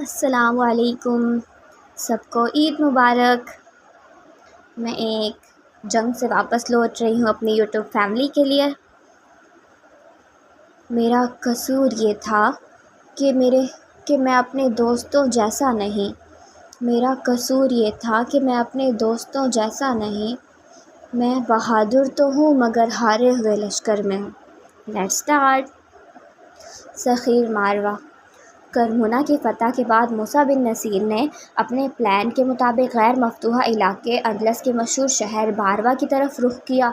السلام علیکم، سب کو عید مبارک۔ میں ایک جنگ سے واپس لوٹ رہی ہوں اپنی یوٹیوب فیملی کے لیے۔ میرا قصور یہ تھا کہ میں اپنے دوستوں جیسا نہیں۔ میرا قصور یہ تھا کہ میں اپنے دوستوں جیسا نہیں۔ میں بہادر تو ہوں مگر ہارے ہوئے لشکر میں ہوں۔ Let's start. سخیر ماروا۔ کرمونا کی فتح کے بعد موسیٰ بن نصیر نے اپنے پلان کے مطابق غیر مفتوحہ علاقے اندلس کے مشہور شہر باروا کی طرف رخ کیا۔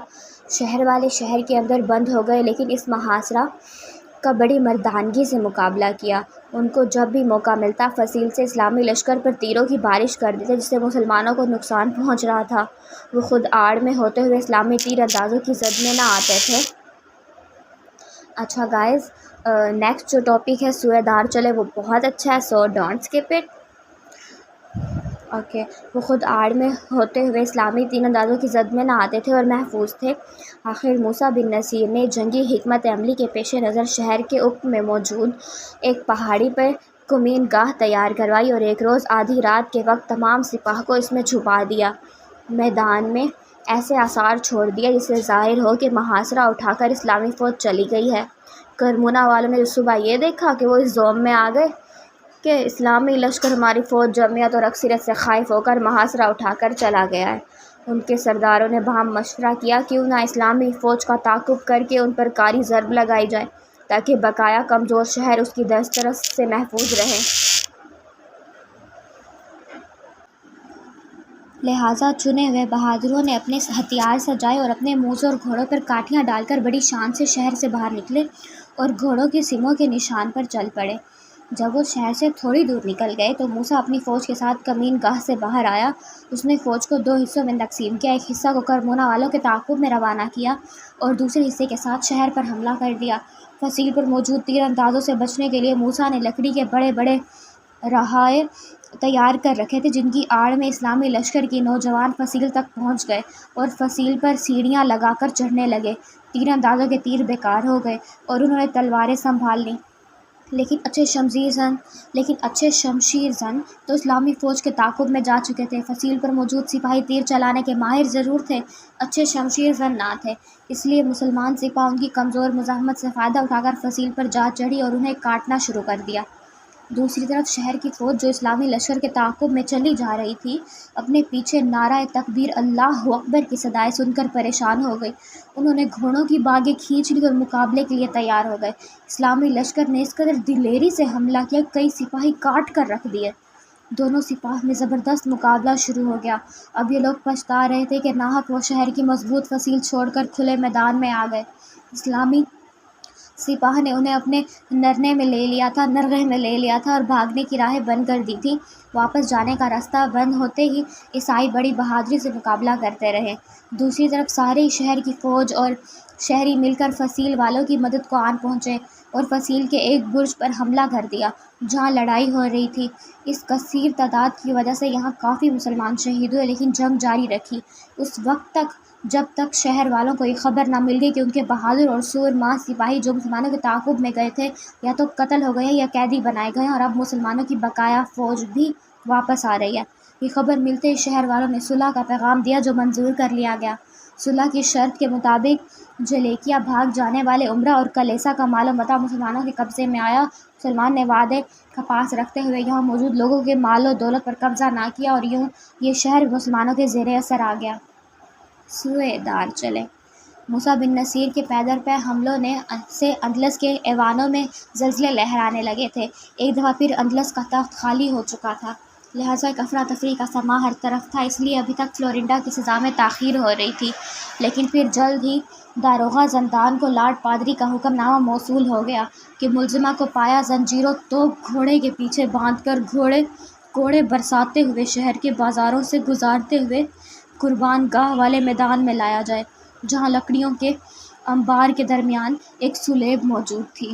شہر والے شہر کے اندر بند ہو گئے، لیکن اس محاصرہ کا بڑی مردانگی سے مقابلہ کیا۔ ان کو جب بھی موقع ملتا فصیل سے اسلامی لشکر پر تیروں کی بارش کر دیتے، جس سے مسلمانوں کو نقصان پہنچ رہا تھا۔ وہ خود آڑ میں ہوتے ہوئے اسلامی تیر اندازوں کی زد میں نہ آتے تھے۔ اچھا گائز، نیکسٹ جو ٹاپک ہے سوئے دار چلے، وہ بہت اچھا ہے، so don't skip it. Okay, وہ خود آڑ میں ہوتے ہوئے اسلامی تیر اندازوں کی زد میں نہ آتے تھے اور محفوظ تھے۔ آخر موسیٰ بن نصیر نے جنگی حکمت عملی کے پیش نظر شہر کے افق میں موجود ایک پہاڑی پر کمین گاہ تیار کروائی اور ایک روز آدھی رات کے وقت تمام سپاہ کو اس میں چھپا دیا۔ میدان میں ایسے آثار چھوڑ دیے جس سے ظاہر ہو کہ محاصرہ اٹھا کر اسلامی فوج چلی گئی ہے۔ کرمونا والوں نے صبح یہ دیکھا کہ وہ اس زوم میں آ گئے کہ اسلامی لشکر ہماری فوج جمعیت اور اکثریت سے خائف ہو کر محاصرہ اٹھا کر چلا گیا ہے۔ ان کے سرداروں نے باہم مشورہ کیا کیوں نہ اسلامی فوج کا تعاقب کر کے ان پر کاری ضرب لگائی جائے تاکہ بقایا کمزور شہر اس کی دست رس سے محفوظ رہے۔ لہٰذا چنے ہوئے بہادروں نے اپنے ہتھیار سجائے اور اپنے موزوں اور گھوڑوں پر کاٹھیاں ڈال کر بڑی شان سے شہر سے باہر نکلے اور گھوڑوں کی سموں کے نشان پر چل پڑے۔ جب وہ شہر سے تھوڑی دور نکل گئے تو موسیٰ اپنی فوج کے ساتھ کمین گاہ سے باہر آیا۔ اس نے فوج کو 2 حصوں میں تقسیم کیا، ایک حصہ کو کرمونا والوں کے تعاقب میں روانہ کیا اور دوسرے حصے کے ساتھ شہر پر حملہ کر دیا۔ فصیل پر موجود تیر اندازوں سے بچنے کے لیے موسیٰ نے لکڑی کے بڑے بڑے رہائے تیار کر رکھے تھے، جن کی آڑ میں اسلامی لشکر کی نوجوان فصیل تک پہنچ گئے اور فصیل پر سیڑھیاں لگا کر چڑھنے لگے۔ تیر اندازوں کے تیر بیکار ہو گئے اور انہوں نے تلواریں سنبھال لیں، لیکن اچھے شمشیر زن تو اسلامی فوج کے تعاقب میں جا چکے تھے۔ فصیل پر موجود سپاہی تیر چلانے کے ماہر ضرور تھے، اچھے شمشیر زن نہ تھے، اس لیے مسلمان سپاہ ان کی کمزور مزاحمت سے فائدہ اٹھا کر فصیل پر جا چڑھی اور انہیں کاٹنا شروع کر دیا۔ دوسری طرف شہر کی فوج جو اسلامی لشکر کے تعاقب میں چلی جا رہی تھی، اپنے پیچھے نعرہ تکبیر اللہ اکبر کی صدائیں سن کر پریشان ہو گئی۔ انہوں نے گھوڑوں کی باگیں کھینچ لی اور مقابلے کے لیے تیار ہو گئے۔ اسلامی لشکر نے اس قدر دلیری سے حملہ کیا کہ کئی سپاہی کاٹ کر رکھ دیے۔ دونوں سپاہ میں زبردست مقابلہ شروع ہو گیا۔ اب یہ لوگ پچھتا رہے تھے کہ ناحق وہ شہر کی مضبوط فصیل چھوڑ کر کھلے میدان میں آ گئے۔ اسلامی سپاہ نے انہیں اپنے نرغے میں لے لیا تھا اور بھاگنے کی راہیں بند کر دی تھیں۔ واپس جانے کا راستہ بند ہوتے ہی عیسائی بڑی بہادری سے مقابلہ کرتے رہے۔ دوسری طرف سارے شہر کی فوج اور شہری مل کر فصیل والوں کی مدد کو آن پہنچے اور فصیل کے ایک برج پر حملہ کر دیا جہاں لڑائی ہو رہی تھی۔ اس کثیر تعداد کی وجہ سے یہاں کافی مسلمان شہید ہوئے، لیکن جنگ جاری رکھی اس وقت تک جب تک شہر والوں کو یہ خبر نہ مل گئی کہ ان کے بہادر اور سورماہ سپاہی جو مسلمانوں کے تعاقب میں گئے تھے یا تو قتل ہو گئے ہیں یا قیدی بنائے گئے ہیں اور اب مسلمانوں کی بقایا فوج بھی واپس آ رہی ہے۔ یہ خبر ملتے ہی شہر والوں نے صلح کا پیغام دیا جو منظور کر لیا گیا۔ صلح کی شرط کے مطابق جلیکیا بھاگ جانے والے امرا اور کلیسا کا مال و متاع مسلمانوں کے قبضے میں آیا۔ مسلمان نے وعدے کا پاس رکھتے ہوئے یہاں موجود لوگوں کے مال و دولت پر قبضہ نہ کیا اور یوں یہ شہر مسلمانوں کے زیر اثر آ گیا۔ سوئے دار چلے۔ موسیٰ بن نصیر کے پیدر پہ حملوں سے اندلس کے ایوانوں میں زلزلے لہرانے لگے تھے۔ ایک دفعہ پھر اندلس کا تخت خالی ہو چکا تھا، لہٰذا ایک افراتفری کا سماں ہر طرف تھا، اس لیے ابھی تک فلورنڈا کی سزا میں تاخیر ہو رہی تھی۔ لیکن پھر جلد ہی داروغہ زندان کو لارڈ پادری کا حکم نامہ موصول ہو گیا کہ ملزمہ کو پایا زنجیروں توپ گھوڑے کے پیچھے باندھ کر کوڑے برساتے ہوئے شہر کے بازاروں سے گزارتے ہوئے قربان گاہ والے میدان میں لایا جائے جہاں لکڑیوں کے انبار کے درمیان ایک سلیب موجود تھی۔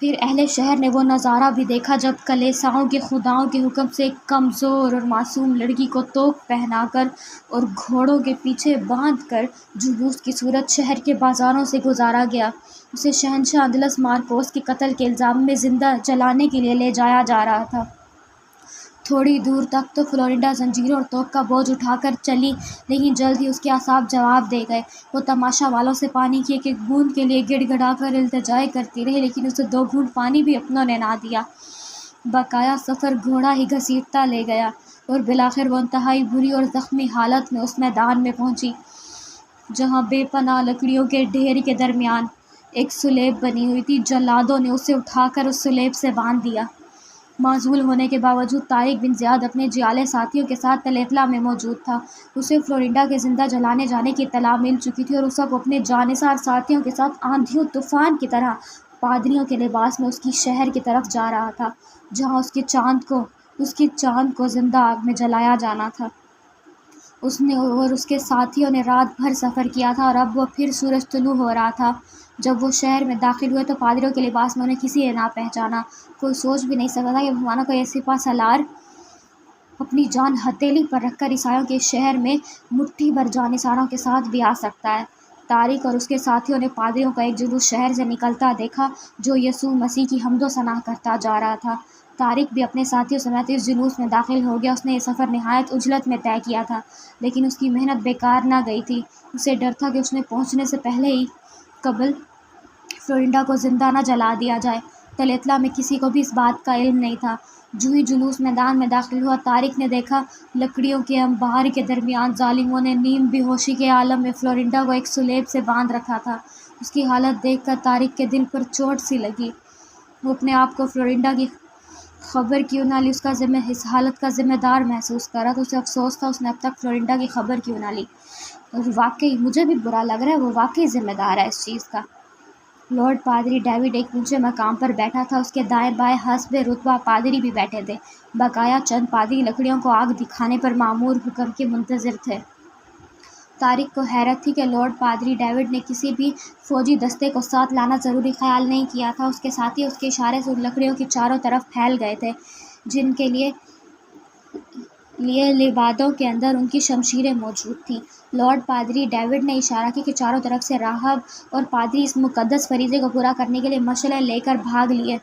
پھر اہل شہر نے وہ نظارہ بھی دیکھا جب کلیساؤں کے خداؤں کے حکم سے ایک کمزور اور معصوم لڑکی کو توپ پہنا کر اور گھوڑوں کے پیچھے باندھ کر جلوس کی صورت شہر کے بازاروں سے گزارا گیا۔ اسے شہنشاہ اندلس مارکوس کے قتل کے الزام میں زندہ جلانے کے لیے لے جایا جا رہا تھا۔ تھوڑی دور تک تو فلورینڈا زنجیروں اور توپ کا بوجھ اٹھا کر چلی، لیکن جلد ہی اس کے اعصاب جواب دے گئے۔ وہ تماشا والوں سے پانی کی ایک ایک بوند کے لیے گڑ گڑا کر التجائیں کرتی رہی، لیکن اسے 2 گھونٹ پانی بھی اپنوں نے نہ دیا۔ بقایا سفر گھوڑا ہی گھسیٹتا لے گیا اور بالآخر وہ انتہائی بری اور زخمی حالت میں اس میدان میں پہنچی جہاں بے پناہ لکڑیوں کے ڈھیر کے درمیان ایک سلیب بنی ہوئی تھی۔ جلادوں نے اسے اٹھا کر اس سلیب سے باندھ دیا۔ معزول ہونے کے باوجود طارق بن زیاد اپنے جیالے ساتھیوں کے ساتھ تلیتلا میں موجود تھا۔ اسے فلورینڈا کے زندہ جلائے جانے کی اطلاع مل چکی تھی اور اس وقت اپنے جانثار ساتھیوں کے ساتھ آندھیوں طوفان کی طرح پادریوں کے لباس میں اس کی شہر کی طرف جا رہا تھا جہاں اس کے چاند کو زندہ آگ میں جلایا جانا تھا۔ اس نے اور اس کے ساتھیوں نے رات بھر سفر کیا تھا اور اب وہ پھر سورج طلوع ہو رہا تھا۔ جب وہ شہر میں داخل ہوئے تو پادریوں کے لباس میں انہیں کسی نے نہ پہچانا۔ کوئی سوچ بھی نہیں سکتا کہ مسلمانوں کا یہ سپہ سالار اپنی جان ہتھیلی پر رکھ کر عیسائیوں کے شہر میں مٹھی بھر جانثاروں کے ساتھ بھی آ سکتا ہے۔ طارق اور اس کے ساتھیوں نے پادریوں کا ایک جلوس شہر سے نکلتا دیکھا جو یسوع مسیح کی حمد و ثنا کرتا جا رہا تھا۔ طارق بھی اپنے ساتھیوں سمیت اس جلوس میں داخل ہو گیا۔ اس نے یہ سفر نہایت عجلت میں طے کیا تھا، لیکن اس کی محنت بیکار نہ گئی تھی۔ اسے ڈر تھا کہ اس نے پہنچنے سے پہلے ہی قبل فلورینڈا کو زندہ نہ جلا دیا جائے۔ تلیتلا میں کسی کو بھی اس بات کا علم نہیں تھا۔ جو ہی جلوس میدان میں داخل ہوا، طارق نے دیکھا لکڑیوں کے انبار کے درمیان ظالموں نے نیم بے ہوشی کے عالم میں فلورینڈا کو ایک سلیب سے باندھ رکھا تھا۔ اس کی حالت دیکھ کر طارق کے دل پر چوٹ سی لگی۔ وہ اپنے آپ کو فلورینڈا کی خبر کیوں نہ لی اس حالت کا ذمہ دار محسوس کر رہا تھا۔ اسے افسوس تھا اس نے اب تک فلورینڈا کی خبر کیوں نہ لی، اور واقعی مجھے بھی برا لگ رہا ہے، وہ واقعی ذمہ دار ہے اس چیز کا۔ لارڈ پادری ڈیوڈ ایک اونچے مقام پر بیٹھا تھا، اس کے دائیں بائیں حسب رتبہ پادری بھی بیٹھے تھے۔ بقایا چند پادری لکڑیوں کو آگ دکھانے پر مامور حکم کے منتظر تھے۔ طارق کو حیرت تھی کہ لارڈ پادری ڈیوڈ نے کسی بھی فوجی دستے کو ساتھ لانا ضروری خیال نہیں کیا تھا۔ اس کے ساتھی اس کے اشارے سے ان لکڑیوں کی چاروں طرف پھیل گئے تھے جن کے لیے لبادوں کے اندر ان کی شمشیریں موجود تھیں۔ لارڈ پادری ڈیوڈ نے اشارہ کیا کہ چاروں طرف سے راہب اور پادری اس مقدس فریضے کو پورا کرنے کے لیے مشعلیں لے کر بھاگ لیے۔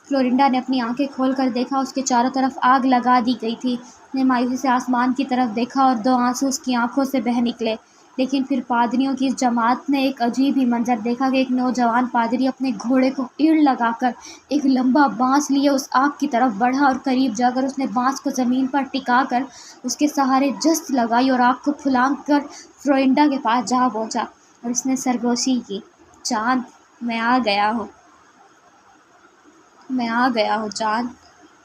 فلورینڈا نے اپنی آنکھیں کھول کر دیکھا، اس کے چاروں طرف آگ لگا دی گئی تھی۔ اس نے مایوسی سے آسمان کی طرف دیکھا اور 2 آنسو اس کی آنکھوں سے بہہ نکلے۔ لیکن پھر پادریوں کی اس جماعت نے ایک عجیب ہی منظر دیکھا کہ ایک نوجوان پادری اپنے گھوڑے کو ایڑ لگا کر ایک لمبا بانس لیے اس آگ کی طرف بڑھا اور قریب جا کر اس نے بانس کو زمین پر ٹکا کر اس کے سہارے جست لگائی اور آگ کو پھلانگ کر فلورینڈا کے پاس جا پہنچا اور اس نے سرگوشی کی، "چاند، میں آ گیا ہوں چاند۔"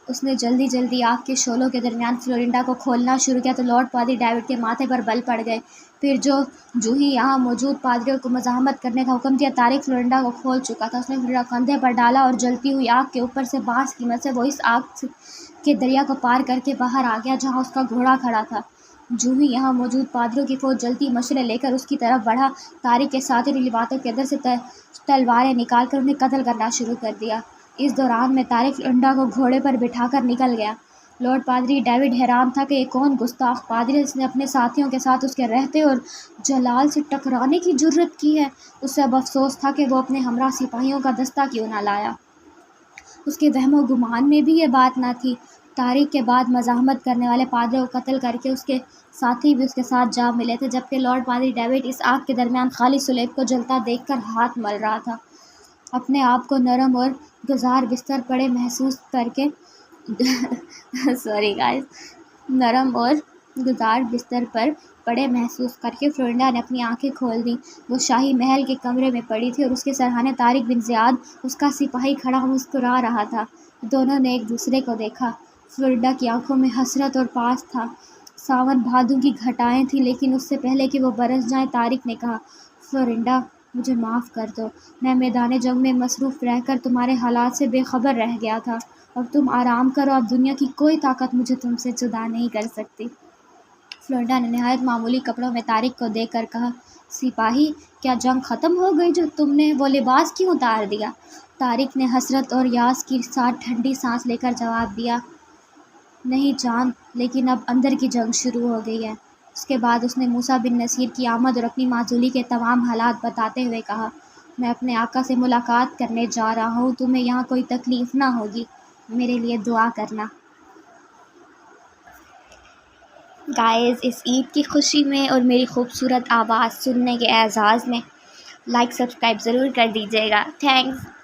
اس نے جلدی آگ کے شعلوں کے درمیان فلورینڈا کو کھولنا شروع کیا تو لارڈ پادری ڈیوڈ کے ماتھے پر بل پڑ گئے۔ پھر جو ہی یہاں موجود پادریوں کو مزاحمت کرنے کا حکم دیا، طارق فلورینڈا کو کھول چکا تھا۔ اس نے فلورینڈا کو کندھے پر ڈالا اور جلتی ہوئی آگ کے اوپر سے بانس کی مدد سے وہ اس آگ کے دریا کو پار کر کے باہر آ گیا جہاں اس کا گھوڑا کھڑا تھا۔ جو ہی یہاں موجود پادریوں کی فوج جلتی مشعلیں لے کر اس کی طرف بڑھا، طارق کے ساتھیوں نے لبادوں کے اندر سے تلواریں نکال کر انہیں قتل کرنا شروع کر دیا۔ اس دوران میں طارق فلورینڈا کو گھوڑے پر بٹھا کر نکل گیا۔ لارڈ پادری ڈیوڈ حیران تھا کہ یہ کون گستاخ پادری ہے جس نے اپنے ساتھیوں کے ساتھ اس کے رہتے اور جلال سے ٹکرانے کی جرأت کی ہے۔ اسے اب افسوس تھا کہ وہ اپنے ہمراہ سپاہیوں کا دستہ کیوں نہ لایا۔ اس کے وہم و گمان میں بھی یہ بات نہ تھی۔ طارق کے بعد مزاحمت کرنے والے پادریوں کو قتل کر کے اس کے ساتھی بھی اس کے ساتھ جا ملے تھے، جبکہ لارڈ پادری ڈیوڈ اس آگ کے درمیان خالی سلیب کو جلتا دیکھ کر ہاتھ مل رہا تھا۔ اپنے آپ کو نرم اور گزار بستر پر پڑے محسوس کر کے فلورینڈا نے اپنی آنکھیں کھول دیں۔ وہ شاہی محل کے کمرے میں پڑی تھی اور اس کے سرہانے طارق بن زیاد، اس کا سپاہی، کھڑا مسکرا رہا تھا۔ دونوں نے ایک دوسرے کو دیکھا۔ فلورینڈا کی آنکھوں میں حسرت اور پاس تھا۔ ساون بھادوں کی گھٹائیں تھیں، لیکن اس سے پہلے کہ وہ برس جائیں، طارق نے کہا، "فلورینڈا، مجھے معاف کر دو۔ میں میدان جنگ میں مصروف رہ کر تمہارے حالات سے بے خبر رہ گیا تھا۔ اب تم آرام کرو، اب دنیا کی کوئی طاقت مجھے تم سے جدا نہیں کر سکتی۔" فلورینڈا نے نہایت معمولی کپڑوں میں طارق کو دیکھ کر کہا، سپاہی، کیا جنگ ختم ہو گئی جو تم نے وہ لباس کیوں اتار دیا؟ طارق نے حسرت اور یاس کے ساتھ ٹھنڈی سانس لے کر جواب دیا، نہیں جان، لیکن اب اندر کی جنگ شروع ہو گئی ہے۔ اس کے بعد اس نے موسیٰ بن نصیر کی آمد اور اپنی معزولی کے تمام حالات بتاتے ہوئے کہا، میں اپنے آقا سے ملاقات کرنے جا رہا ہوں، تمہیں یہاں کوئی تکلیف نہ ہوگی، میرے لیے دعا کرنا۔ گائز، اس عید کی خوشی میں اور میری خوبصورت آواز سننے کے اعزاز میں لائک سبسکرائب ضرور کر دیجیے گا۔ تھینکس۔